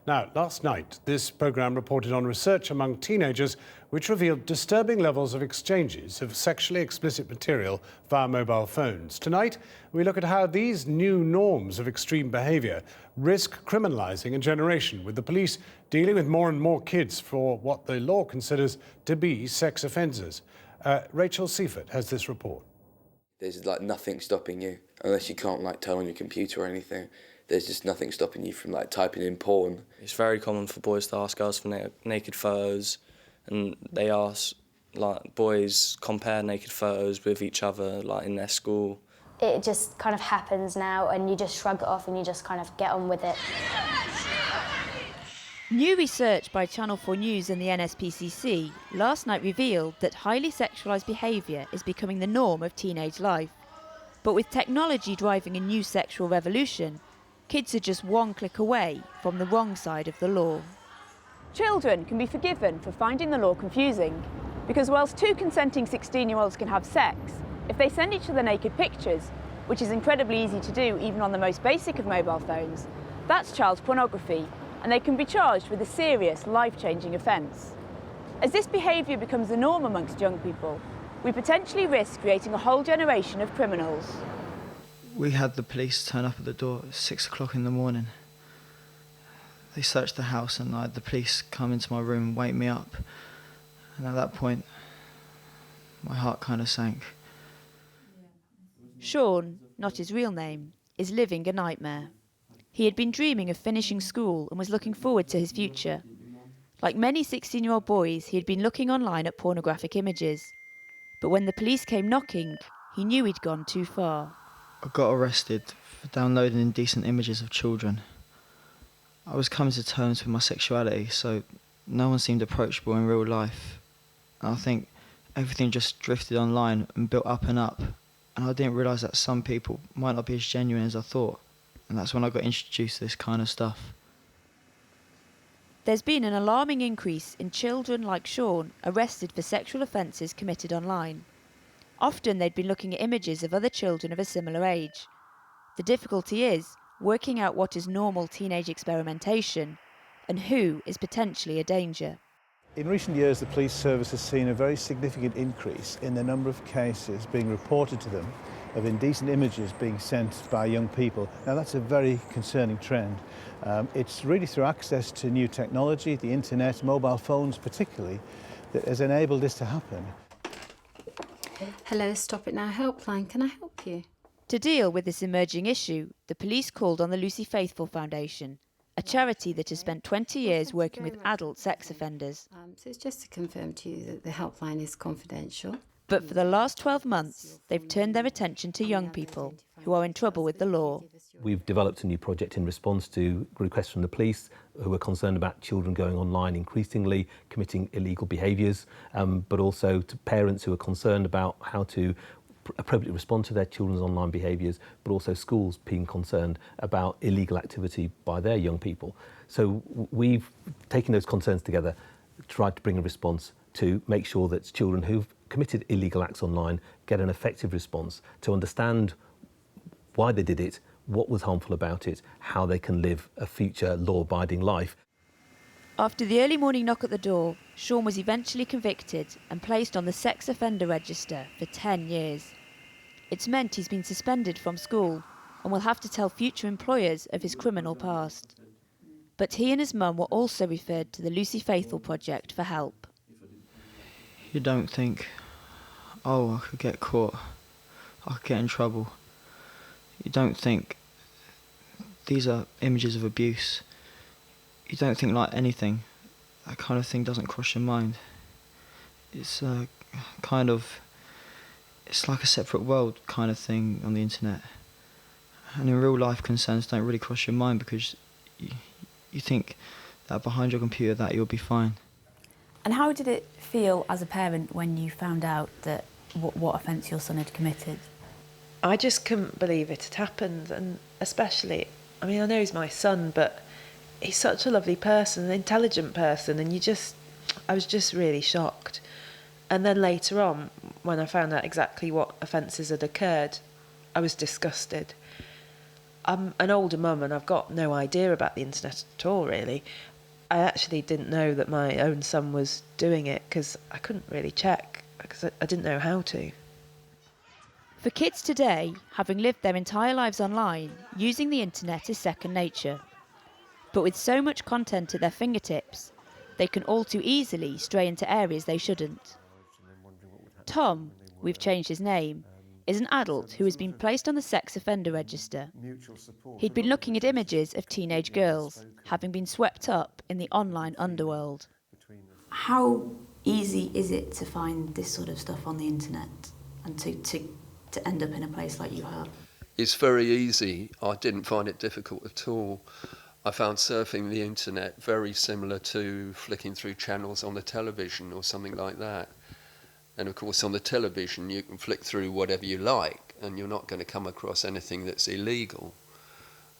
Now, last night, this programme reported on research among teenagers which revealed disturbing levels of exchanges of sexually explicit material via mobile phones. Tonight, we look at how these new norms of extreme behaviour risk criminalising a generation, with the police dealing with more and more kids for what the law considers to be sex offenders. Rachel Seifert has this report. There's nothing stopping you, unless you can't turn on your computer or anything. There's just nothing stopping you from typing in porn. It's very common for boys to ask girls for naked photos, and they ask, boys compare naked photos with each other, in their school. It just kind of happens now, and you just shrug it off and you just kind of get on with it. New research by Channel 4 News and the NSPCC last night revealed that highly sexualised behaviour is becoming the norm of teenage life. But with technology driving a new sexual revolution, kids are just one click away from the wrong side of the law. Children can be forgiven for finding the law confusing, because whilst two consenting 16-year-olds can have sex, if they send each other naked pictures, which is incredibly easy to do even on the most basic of mobile phones, that's child pornography, and they can be charged with a serious, life-changing offence. As this behaviour becomes the norm amongst young people, we potentially risk creating a whole generation of criminals. We had the police turn up at the door at 6 o'clock in the morning. They searched the house and I had the police come into my room and wake me up. And at that point, my heart kind of sank. Shaun, not his real name, is living a nightmare. He had been dreaming of finishing school and was looking forward to his future. Like many 16-year-old boys, he had been looking online at pornographic images. But when the police came knocking, he knew he'd gone too far. I got arrested for downloading indecent images of children. I was coming to terms with my sexuality, so no one seemed approachable in real life. And I think everything just drifted online and built up. And I didn't realise that some people might not be as genuine as I thought. And that's when I got introduced to this kind of stuff. There's been an alarming increase in children like Shaun arrested for sexual offences committed online. Often they'd been looking at images of other children of a similar age. The difficulty is working out what is normal teenage experimentation and who is potentially a danger. In recent years, the police service has seen a very significant increase in the number of cases being reported to them of indecent images being sent by young people. Now, that's a very concerning trend. It's really through access to new technology, the internet, mobile phones particularly, that has enabled this to happen. Hello, Stop It Now helpline. Can I help you? To deal with this emerging issue, the police called on the Faithfull Foundation, a charity that has spent 20 years working with adult sex offenders. So it's just to confirm to you that the helpline is confidential. But for the last 12 months, they've turned their attention to young people who are in trouble with the law. We've developed a new project in response to requests from the police who are concerned about children going online increasingly, committing illegal behaviours, but also to parents who are concerned about how to appropriately respond to their children's online behaviours, but also schools being concerned about illegal activity by their young people. So we've taken those concerns together, tried to bring a response to make sure that children who've committed illegal acts online get an effective response, to understand why they did it, what was harmful about it, how they can live a future law-abiding life. After the early morning knock at the door, Shaun was eventually convicted and placed on the sex offender register for 10 years. It's meant he's been suspended from school and will have to tell future employers of his criminal past. But he and his mum were also referred to the Faithfull project for help. You don't think, oh, I could get caught, I could get in trouble. You don't think these are images of abuse. You don't think anything. That kind of thing doesn't cross your mind. It's it's like a separate world kind of thing on the internet. And in real life, concerns don't really cross your mind because you think that behind your computer that you'll be fine. And how did it feel as a parent when you found out that what offence your son had committed? I just couldn't believe it had happened, and especially, I know he's my son, but he's such a lovely person, an intelligent person, and I was just really shocked. And then later on, when I found out exactly what offences had occurred, I was disgusted. I'm an older mum and I've got no idea about the internet at all, really. I actually didn't know that my own son was doing it because I couldn't really check because I didn't know how to. For kids today, having lived their entire lives online, using the internet is second nature. But with so much content at their fingertips, they can all too easily stray into areas they shouldn't. Tom, we've changed his name, is an adult who has been placed on the sex offender register. He'd been looking at images of teenage girls, having been swept up in the online underworld. How easy is it to find this sort of stuff on the internet and to end up in a place like you have? It's very easy. I didn't find it difficult at all. I found surfing the internet very similar to flicking through channels on the television or something like that. And of course on the television you can flick through whatever you like and you're not going to come across anything that's illegal.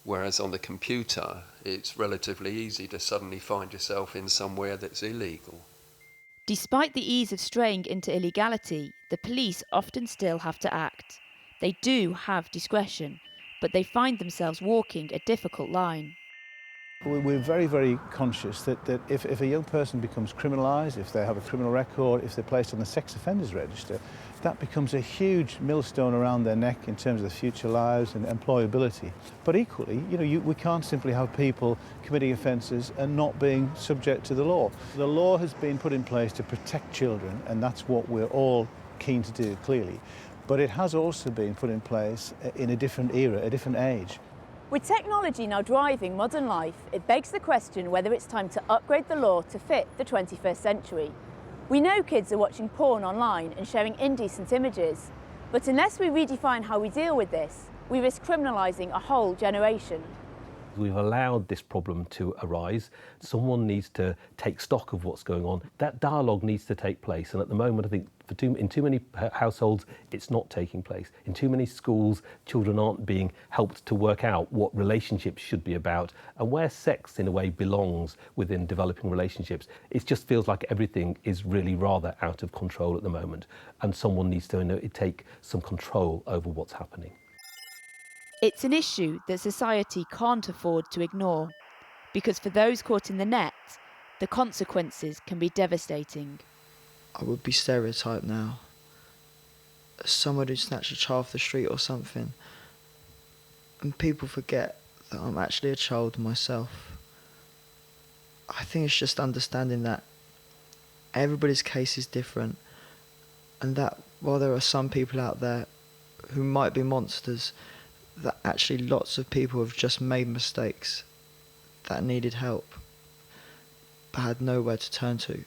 Whereas on the computer it's relatively easy to suddenly find yourself in somewhere that's illegal. Despite the ease of straying into illegality, the police often still have to act. They do have discretion, but they find themselves walking a difficult line. We're very, very conscious that if a young person becomes criminalised, if they have a criminal record, if they're placed on the sex offenders register, that becomes a huge millstone around their neck in terms of their future lives and employability. But equally, we can't simply have people committing offences and not being subject to the law. The law has been put in place to protect children, and that's what we're all keen to do, clearly. But it has also been put in place in a different era, a different age. With technology now driving modern life, it begs the question whether it's time to upgrade the law to fit the 21st century. We know kids are watching porn online and sharing indecent images, but unless we redefine how we deal with this, we risk criminalising a whole generation. We've allowed this problem to arise. Someone needs to take stock of what's going on. That dialogue needs to take place, and at the moment I think in too many households it's not taking place. In too many schools children aren't being helped to work out what relationships should be about and where sex in a way belongs within developing relationships. It just feels like everything is really rather out of control at the moment, and someone needs to take some control over what's happening. It's an issue that society can't afford to ignore, because for those caught in the net, the consequences can be devastating. I would be stereotyped now as someone who snatched a child off the street or something, and people forget that I'm actually a child myself. I think it's just understanding that everybody's case is different, and that while there are some people out there who might be monsters, that actually lots of people have just made mistakes that needed help but had nowhere to turn to.